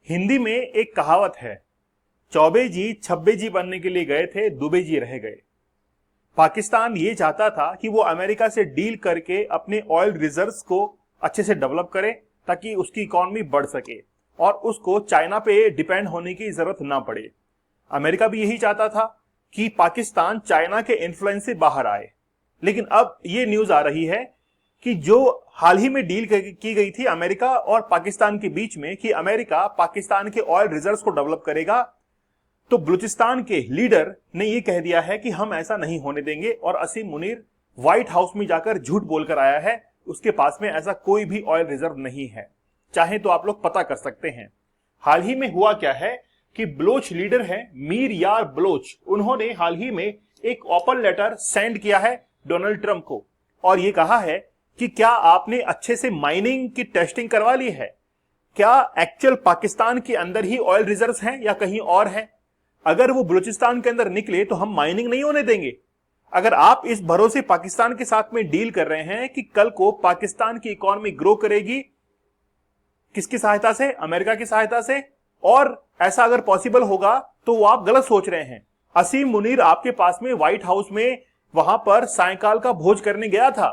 हिंदी में एक कहावत है, चौबे जी छब्बे जी बनने के लिए गए थे, दुबे जी रह गए। पाकिस्तान ये चाहता था कि वो अमेरिका से डील करके अपने ऑयल रिजर्व्स को अच्छे से डेवलप करे ताकि उसकी इकोनॉमी बढ़ सके और उसको चाइना पे डिपेंड होने की जरूरत ना पड़े। अमेरिका भी यही चाहता था कि पाकिस्तान चाइना के इन्फ्लुएंस से बाहर आए। लेकिन अब ये न्यूज आ रही है कि जो हाल ही में डील की गई थी अमेरिका और पाकिस्तान के बीच में कि अमेरिका पाकिस्तान के ऑयल रिजर्व्स को डेवलप करेगा, तो बलूचिस्तान के लीडर ने यह कह दिया है कि हम ऐसा नहीं होने देंगे। और असीम मुनीर व्हाइट हाउस में जाकर झूठ बोलकर आया है, उसके पास में ऐसा कोई भी ऑयल रिजर्व नहीं है। चाहे तो आप लोग पता कर सकते हैं। हाल ही में हुआ क्या है कि बलोच लीडर है मीर यार बलोच, उन्होंने हाल ही में एक ओपन लेटर सेंड किया है डोनाल्ड ट्रंप को और यह कहा है कि क्या आपने अच्छे से माइनिंग की टेस्टिंग करवा ली है, क्या एक्चुअल पाकिस्तान के अंदर ही ऑयल रिजर्व्स हैं या कहीं और है। अगर वो बलूचिस्तान के अंदर निकले तो हम माइनिंग नहीं होने देंगे। अगर आप इस भरोसे पाकिस्तान के साथ में डील कर रहे हैं कि कल को पाकिस्तान की इकोनॉमी ग्रो करेगी, किसकी सहायता से? अमेरिका की सहायता से। और ऐसा अगर पॉसिबल होगा तो वो आप गलत सोच रहे हैं। असीम मुनीर आपके पास में व्हाइट हाउस में वहां पर सायंकाल का भोज करने गया था,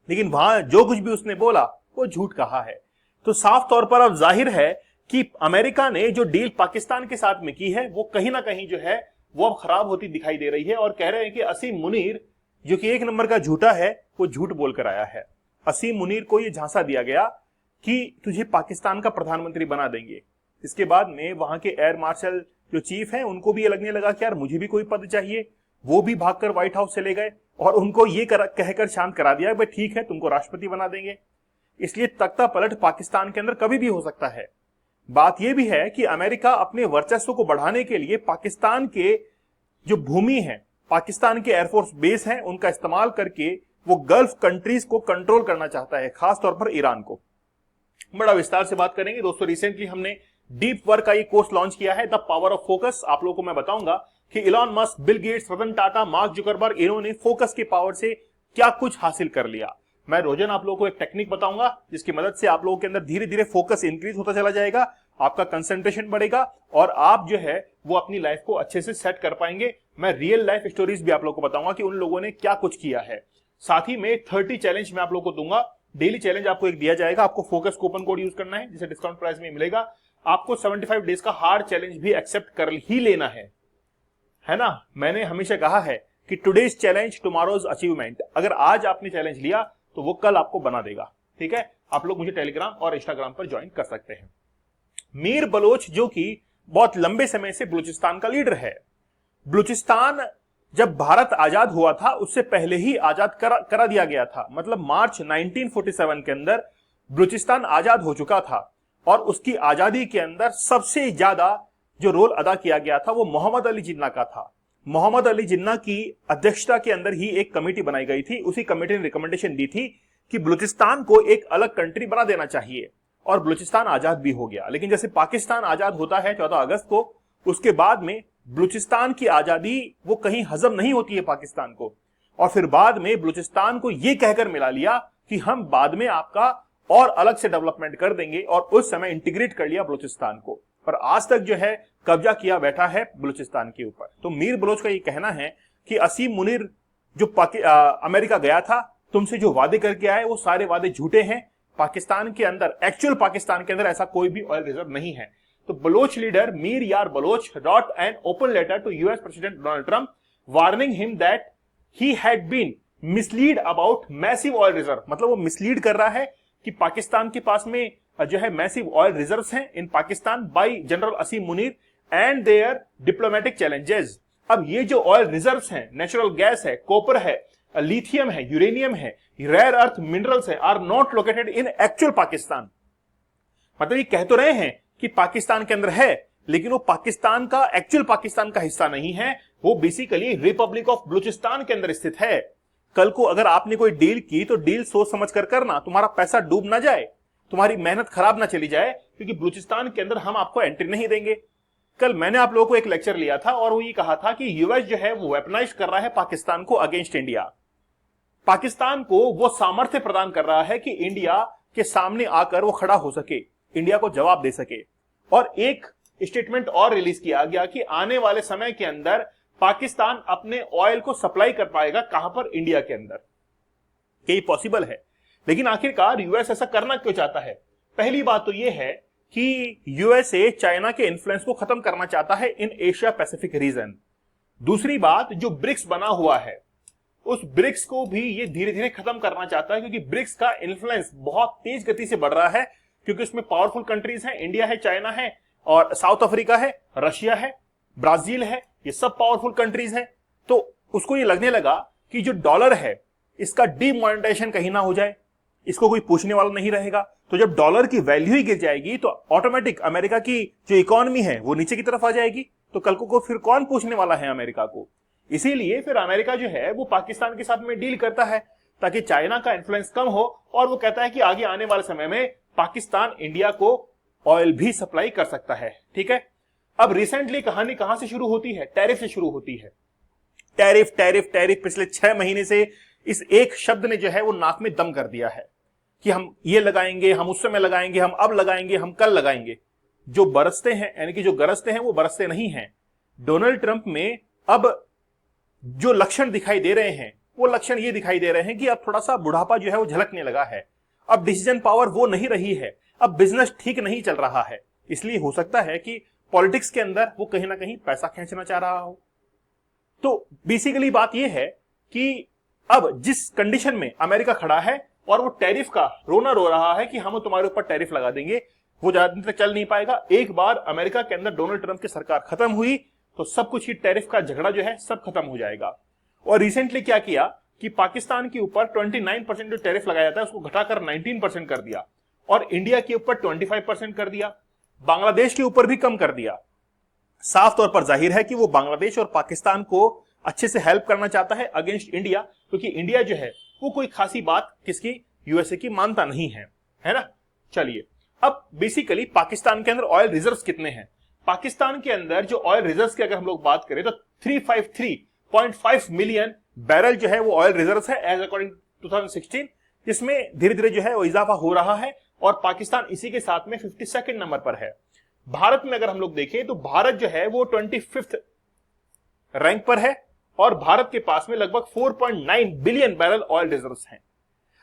लेकिन वहां जो कुछ भी उसने बोला वो झूठ कहा है। तो साफ तौर पर अब जाहिर है कि अमेरिका ने जो डील पाकिस्तान के साथ में की है वो कहीं ना कहीं जो है वो अब खराब होती दिखाई दे रही है। और कह रहे हैं कि असीम मुनीर जो कि एक नंबर का झूठा है वो झूठ बोलकर आया है। असीम मुनीर को यह झांसा दिया गया कि तुझे पाकिस्तान का प्रधानमंत्री बना देंगे। इसके बाद में वहां के एयर मार्शल जो चीफ हैं उनको भी ये लगने लगा कि यार मुझे भी कोई पद चाहिए। वो भी भागकर व्हाइट हाउस चले गए और उनको ये कहकर शांत करा दिया भाई ठीक है तुमको राष्ट्रपति बना देंगे। इसलिए तख्ता पलट पाकिस्तान के अंदर कभी भी हो सकता है। बात यह भी है कि अमेरिका अपने वर्चस्व को बढ़ाने के लिए पाकिस्तान के जो भूमि है, पाकिस्तान के एयरफोर्स बेस हैं, उनका इस्तेमाल करके वो गल्फ कंट्रीज को कंट्रोल करना चाहता है, खासतौर पर ईरान को। बड़ा विस्तार से बात करेंगे दोस्तों। रिसेंटली हमने डीप वर्क का ये कोर्स लॉन्च किया है, द पावर ऑफ फोकस। आप लोगों को मैं बताऊंगा कि Elon Musk, Bill Gates, Ratan Tata, mark Zuckerberg, इन्होंने फोकस की पावर से क्या कुछ हासिल कर लिया। मैं रोजाना आप लोगों को एक टेक्निक बताऊंगा जिसकी मदद से आप लोगों के अंदर धीरे धीरे फोकस इंक्रीज होता चला जाएगा, आपका कंसंट्रेशन बढ़ेगा और आप जो है वो अपनी लाइफ को अच्छे से सेट कर पाएंगे। मैं रियल लाइफ स्टोरीज भी आप लोगों को बताऊंगा कि उन लोगों ने क्या कुछ किया है। साथ ही में 30 चैलेंज मैं आप लोगों को दूंगा। डेली चैलेंज आपको एक दिया जाएगा, आपको फोकस कूपन कोड यूज करना है जिसे डिस्काउंट प्राइस में मिलेगा। आपको 75 डेज का हार्ड चैलेंज भी एक्सेप्ट कर ही लेना है ना। मैंने हमेशा कहा है कि टुडेज चैलेंज टुमारोज अचीवमेंट। अगर आज आपने चैलेंज लिया तो वो कल आपको बना देगा। ठीक है, आप लोग मुझे टेलीग्राम और इंस्टाग्राम पर ज्वाइन कर सकते हैं। मीर बलोच जो कि बहुत लंबे समय से बलूचिस्तान का लीडर है। बलूचिस्तान जब भारत आजाद हुआ था उससे पहले ही आजाद करा दिया गया था। मतलब मार्च 1947 के अंदर बलूचिस्तान आजाद हो चुका था और उसकी आजादी के अंदर सबसे ज्यादा जो रोल अदा किया गया था वो मोहम्मद अली जिन्ना का था। मोहम्मद अली जिन्ना की अध्यक्षता के अंदर ही एक कमेटी बनाई गई थी। उसी कमेटी ने रिकमेंडेशन दी थी कि बलूचिस्तान को एक अलग कंट्री बना देना चाहिए और बलूचिस्तान आजाद भी हो गया। लेकिन जैसे पाकिस्तान आजाद होता है 14 अगस्त को, उसके बाद में बलूचिस्तान की आजादी वो कहीं हजम नहीं होती है पाकिस्तान को। और फिर बाद में बलूचिस्तान को यह कहकर मिला लिया कि हम बाद में आपका और अलग से डेवलपमेंट कर देंगे और उस समय इंटीग्रेट कर लिया बलूचिस्तान को। पर आज तक जो है कब्जा किया बैठा है बलूचिस्तान के ऊपर। तो मीर बलोच का ये कहना है कि असीम मुनीर जो अमेरिका गया था, तुमसे जो वादे करके आए वो सारे वादे झूठे हैं। पाकिस्तान के अंदर, एक्चुअल पाकिस्तान के अंदर ऐसा कोई भी ऑयल रिजर्व नहीं है। तो बलोच लीडर मीर यार Bloch wrote an open letter to US President Donald Trump warning him that he had been misled about massive oil reserve। मतलब वो मिसलीड कर रहा है कि पाकिस्तान के पास में जो है मैसिव ऑयल रिजर्व्स हैं in Pakistan by general Asim Munir and their diplomatic challenges. अब ये जो ऑयल रिजर्व्स हैं, नेचुरल गैस है, कॉपर है, लिथियम है, यूरेनियम है, रेयर अर्थ मिनरल्स है, are not located in actual Pakistan. मतलब ये कह तो रहे हैं कि पाकिस्तान के अंदर है, लेकिन वो पाकिस्तान का, एक्चुअल पाकिस्तान का हिस्सा नहीं है। वो बेसिकली रिपब्लिक ऑफ बलूचिस्तान के अंदर स्थित है। कल को अगर आपने कोई डील की तो डील सोच समझ कर करना, तुम्हारा पैसा डूब ना जाए, तुम्हारी मेहनत खराब ना चली जाए, क्योंकि बलूचिस्तान के अंदर हम आपको एंट्री नहीं देंगे। कल मैंने आप लोगों को एक लेक्चर लिया था और वो ये कहा था कि यूएस जो है वो वेपनाइज कर रहा है पाकिस्तान को अगेंस्ट इंडिया। पाकिस्तान को वो सामर्थ्य प्रदान कर रहा है कि इंडिया के सामने आकर वो खड़ा हो सके, इंडिया को जवाब दे सके। और एक स्टेटमेंट और रिलीज किया गया कि आने वाले समय के अंदर पाकिस्तान अपने ऑयल को सप्लाई कर पाएगा, कहां पर? इंडिया के अंदर। क्या ये पॉसिबल है? लेकिन आखिरकार यूएस ऐसा करना क्यों चाहता है? पहली बात तो यह है कि यूएसए चाइना के इन्फ्लुएंस को खत्म करना चाहता है इन एशिया पैसिफिक रीजन। दूसरी बात, जो ब्रिक्स बना हुआ है उस ब्रिक्स को भी ये धीरे धीरे खत्म करना चाहता है, क्योंकि ब्रिक्स का इन्फ्लुएंस बहुत तेज गति से बढ़ रहा है, क्योंकि उसमें पावरफुल कंट्रीज हैं, इंडिया है, चाइना है, और साउथ अफ्रीका है, रशिया है, ब्राजील है, ये सब पावरफुल कंट्रीज हैं। तो उसको ये लगने लगा कि जो डॉलर है इसका डीमोनेटाइजेशन कहीं ना हो जाए, इसको कोई पूछने वाला नहीं रहेगा। तो जब डॉलर की वैल्यू ही गिर जाएगी तो ऑटोमेटिक अमेरिका की जो इकोनॉमी है वो नीचे की तरफ आ जाएगी, तो कल को फिर कौन पूछने वाला है अमेरिका को? इसीलिए फिर अमेरिका जो है वो पाकिस्तान के साथ में डील करता है ताकि चाइना का इन्फ्लुएंस कम हो, और वो कहता है कि आगे आने वाले समय में पाकिस्तान इंडिया को ऑयल भी सप्लाई कर सकता है। ठीक है, अब रिसेंटली कहानी कहां से शुरू होती है? टैरिफ से शुरू होती है। टैरिफ टैरिफ टैरिफ, पिछले 6 महीने से इस एक शब्द ने जो है वो नाक में दम कर दिया है कि हम ये लगाएंगे, हम उस समय लगाएंगे, हम अब लगाएंगे, हम कल लगाएंगे। जो बरसते हैं, यानी कि जो गरजते हैं वो बरसते नहीं हैं। डोनाल्ड ट्रंप में अब जो लक्षण दिखाई दे रहे हैं वो लक्षण ये दिखाई दे रहे हैं कि अब थोड़ा सा बुढ़ापा जो है वो झलकने लगा है। अब डिसीजन पावर वो नहीं रही है, अब बिजनेस ठीक नहीं चल रहा है। इसलिए हो सकता है कि पॉलिटिक्स के अंदर वो कहीं ना कहीं पैसा खींचना चाह रहा हो। तो बेसिकली बात यह है कि अब जिस कंडीशन में अमेरिका खड़ा है और वो टैरिफ का रोना रो रहा है कि हम तुम्हारे ऊपर टैरिफ लगा देंगे, वो ज्यादा दिन तक चल नहीं पाएगा। एक बार अमेरिका के अंदर डोनाल्ड ट्रंप की सरकार खत्म हुई तो सब कुछ ही टैरिफ का झगड़ा जो है सब खत्म हो जाएगा। और रिसेंटली क्या किया कि पाकिस्तान के ऊपर 29% जो टैरिफ लगाया जाता है उसको घटाकर 19% कर दिया, और इंडिया के ऊपर 25% कर दिया, बांग्लादेश के ऊपर भी कम कर दिया। साफ तौर पर जाहिर है कि वो बांग्लादेश और पाकिस्तान को अच्छे से हेल्प करना चाहता है अगेंस्ट इंडिया, क्योंकि इंडिया जो है वो कोई खासी बात किसकी, यूएसए की मानता नहीं है, है ना। चलिए, अब बेसिकली पाकिस्तान के अंदर ऑयल रिजर्व्स कितने हैं? पाकिस्तान के अंदर जो ऑयल रिजर्व्स की अगर हम लोग बात करें तो 353.5 मिलियन बैरल जो है वो ऑयल रिजर्व्स है एज अकॉर्डिंग 2016, जिसमें धीरे धीरे जो है वो इजाफा हो रहा है, और पाकिस्तान इसी के साथ में 52nd नंबर पर है। भारत में अगर हम लोग देखें तो भारत जो है वो 25th रैंक पर है, और भारत के पास में लगभग 4.9 बिलियन बैरल ऑयल रिजर्व्स हैं।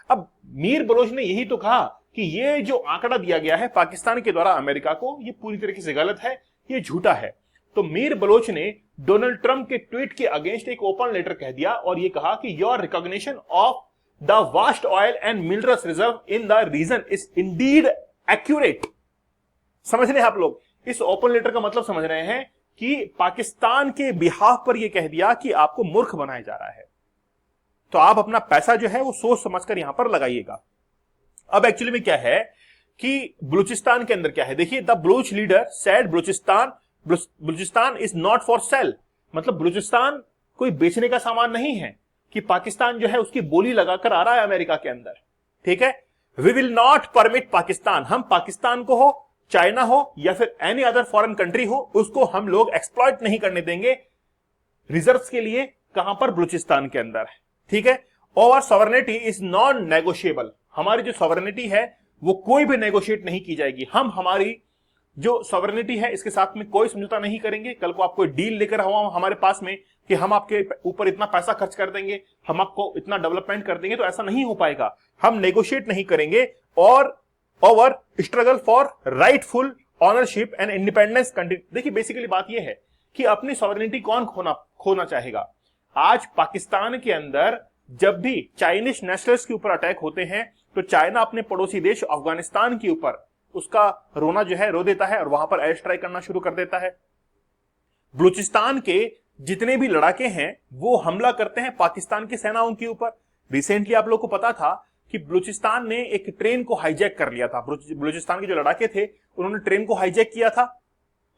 अब मीर बलोच ने यही तो कहा कि ये जो आंकड़ा दिया गया है पाकिस्तान के द्वारा अमेरिका को, ये पूरी तरीके से गलत है, ये झूठा है। तो मीर बलोच ने डोनाल्ड ट्रंप के ट्वीट के अगेंस्ट एक ओपन लेटर कह दिया और ये कहा कि your recognition of the vast oil and minerals reserve in the region is indeed accurate. समझ रहे हैं आप लोग? इस ओपन लेटर का मतलब समझ रहे हैं कि पाकिस्तान के बिहाफ पर यह कह दिया कि आपको मूर्ख बनाया जा रहा है, तो आप अपना पैसा जो है वो सोच समझकर यहां पर लगाइएगा। अब एक्चुअली में क्या है कि बलूचिस्तान के अंदर क्या है, देखिए, the Baloch leader said Balochistan is not for sale, मतलब बलूचिस्तान कोई बेचने का सामान नहीं है, कि पाकिस्तान जो है उसकी बोली लगाकर आ रहा है अमेरिका के अंदर। ठीक है, we will not permit Pakistan, हम पाकिस्तान को हो, चाइना हो या फिर एनी अदर फॉरेन कंट्री हो, उसको हम लोग एक्सप्लॉइट नहीं करने देंगे रिजर्व्स के लिए। कहां पर? बलूचिस्तान के अंदर। ठीक है, और सॉवरेनिटी इज नॉन नेगोशिएबल, हमारी जो सॉवरेनिटी है वो कोई भी नेगोशिएट नहीं की जाएगी। हम हमारी जो सॉवरेनिटी है इसके साथ में कोई समझौता नहीं करेंगे। कल को आप कोई डील लेकर आओ हमारे पास में कि हम आपके ऊपर इतना पैसा खर्च कर देंगे, हम आपको इतना डेवलपमेंट कर देंगे, तो ऐसा नहीं हो पाएगा। हम नेगोशिएट नहीं करेंगे, और over struggle for rightful ownership and independence country. देखिए, बेसिकली बात यह है कि अपनी सॉवरेनिटी कौन खोना चाहेगा। आज पाकिस्तान के अंदर जब भी चाइनीज नेशनल्स के ऊपर अटैक होते हैं तो चाइना अपने पड़ोसी देश अफगानिस्तान के ऊपर उसका रोना जो है रो देता है और वहां पर एयर स्ट्राइक करना शुरू कर देता है। बलूचिस्तान के जितने भी लड़ाके हैं वो हमला करते हैं पाकिस्तान की सेनाओं के ऊपर। रिसेंटली आप लोग को पता था कि बलूचिस्तान ने एक ट्रेन को हाईजैक कर लिया था। बलूचिस्तान के जो लड़ाके थे उन्होंने ट्रेन को हाईजैक किया था,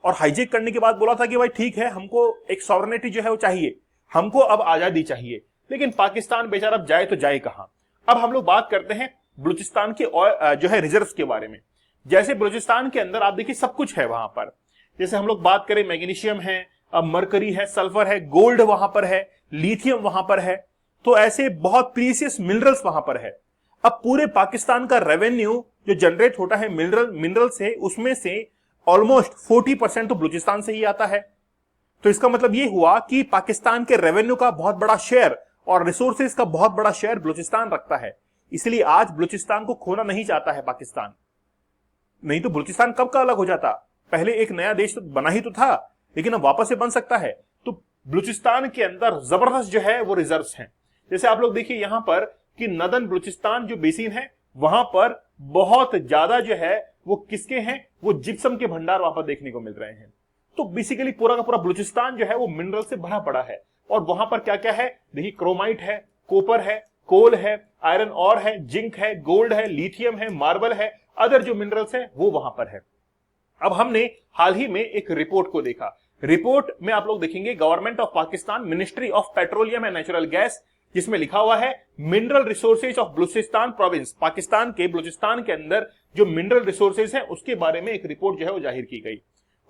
और हाईजैक करने के बाद बोला था कि भाई ठीक है, हमको एक सॉवरेनिटी जो है वो चाहिए, हमको अब आजादी चाहिए। लेकिन पाकिस्तान बेचारा अब जाए तो जाए कहां। अब हम लोग बात करते हैं बलूचिस्तान के जो है रिजर्व्स के बारे में। जैसे बलूचिस्तान के अंदर आप देखिए सब कुछ है वहां पर, जैसे हम लोग बात करें मैग्नीशियम है, अब मरकरी है, सल्फर है, गोल्ड वहां पर है, लिथियम वहां पर है, तो ऐसे बहुत प्रीसियस मिनरल्स वहां पर है। अब पूरे पाकिस्तान का रेवेन्यू जो जनरेट होता है मिनरल से, उसमें से ऑलमोस्ट 40% तो बलूचिस्तान से ही आता है। तो इसका मतलब ये हुआ कि पाकिस्तान के रेवेन्यू का बहुत बड़ा शेयर और रिसोर्सेज का बहुत बड़ा शेयर बलूचिस्तान रखता है। इसलिए आज बलूचिस्तान को खोना नहीं चाहता है पाकिस्तान। नहीं तो बलूचिस्तान कब का अलग हो जाता, पहले एक नया देश तो बना ही तो था, लेकिन अब वापस से बन सकता है। तो बलूचिस्तान के अंदर जबरदस्त जो है वो रिजर्व्स हैं। जैसे आप लोग देखिए यहां पर कि नदन बलूचिस्तान जो बेसिन है वहां पर बहुत ज्यादा जो है वो किसके हैं, वो जिप्सम के भंडार वहां पर देखने को मिल रहे हैं। तो बेसिकली पूरा का पूरा बलूचिस्तान जो है वो मिनरल से भरा पड़ा है। और वहां पर क्या क्या है, देखिए क्रोमाइट है, कोपर है, कोल है, आयरन ऑर है, जिंक है, गोल्ड है, लिथियम है, मार्बल है, अदर जो मिनरल्स है वो वहां पर है। अब हमने हाल ही में एक रिपोर्ट को देखा। रिपोर्ट में आप लोग देखेंगे government of Pakistan, ministry of petroleum and natural gas, जिसमें लिखा हुआ है mineral resources of Balochistan province. Pakistan के बलूचिस्तान के अंदर जो मिनरल रिसोर्सेज हैं उसके बारे में एक रिपोर्ट जो है वो जाहिर की गई।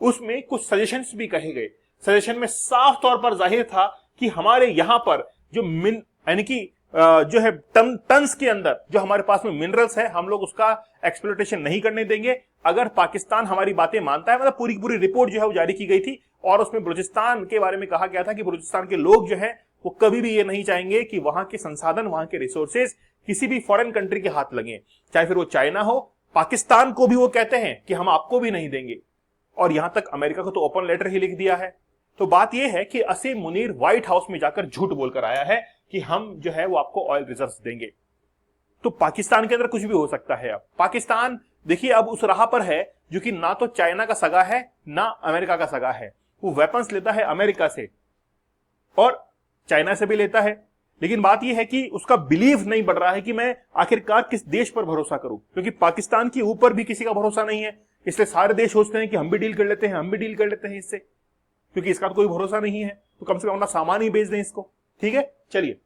उसमें कुछ सजेशंस भी कहे गए। सजेशन में साफ तौर पर जाहिर था कि हमारे यहां पर जो यानी कि जो है टन्स के अंदर जो हमारे पास में मिनरल्स है हम लोग उसका एक्सप्लोटेशन नहीं करने देंगे। अगर पाकिस्तान हमारी बातें मानता है, मतलब पूरी की पूरी रिपोर्ट जो है वो जारी की गई थी और उसमें बलूचिस्तान के बारे में कहा गया था कि बलूचिस्तान के लोग जो है वो कभी भी ये नहीं चाहेंगे कि वहां के संसाधन, वहां के रिसोर्सेज किसी भी फॉरेन कंट्री के हाथ लगे, चाहे फिर वो चाइना हो। पाकिस्तान को भी वो कहते हैं कि हम आपको भी नहीं देंगे, और यहां तक अमेरिका को तो ओपन लेटर ही लिख दिया है। तो बात यह है कि असीम मुनीर व्हाइट हाउस में जाकर झूठ बोलकर आया है कि हम जो है वो आपको ऑयल रिजर्व्स देंगे। तो पाकिस्तान के अंदर कुछ भी हो सकता है। अब पाकिस्तान देखिए अब उस राह पर है जो कि ना तो चाइना का सगा है ना अमेरिका का सगा है। वो वेपन्स लेता है अमेरिका से और चाइना से भी लेता है, लेकिन बात यह है कि उसका बिलीव नहीं बढ़ रहा है कि मैं आखिरकार किस देश पर भरोसा करूं, क्योंकि पाकिस्तान के ऊपर भी किसी का भरोसा नहीं है। इसलिए सारे देश सोचते हैं कि हम भी डील कर लेते हैं, हम भी डील कर लेते हैं इससे, क्योंकि इसका तो कोई भरोसा नहीं है, तो कम से कम अपना सामान ही बेच दें इसको। ठीक है, चलिए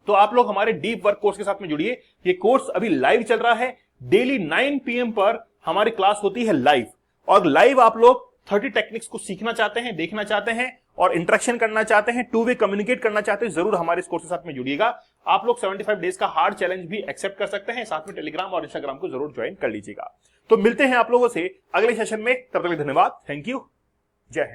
तो आप लोग हमारे डीप वर्क कोर्स के साथ में जुड़िए। ये कोर्स अभी लाइव चल रहा है, डेली 9 PM पर हमारी क्लास होती है लाइव। और लाइव आप लोग 30 टेक्निक्स को सीखना चाहते हैं, देखना चाहते हैं और इंटरेक्शन करना चाहते हैं, 2 वे कम्युनिकेट करना चाहते हैं, जरूर हमारे इस कोर्स के साथ में जुड़िएगा। आप लोग 75 डेज का हार्ड चैलेंज भी एक्सेप्ट कर सकते हैं, साथ में टेलीग्राम और इंस्टाग्राम को जरूर ज्वाइन कर लीजिएगा। तो मिलते हैं आप लोगों से अगले सेशन में, तब तक धन्यवाद, थैंक यू, जय हिंद।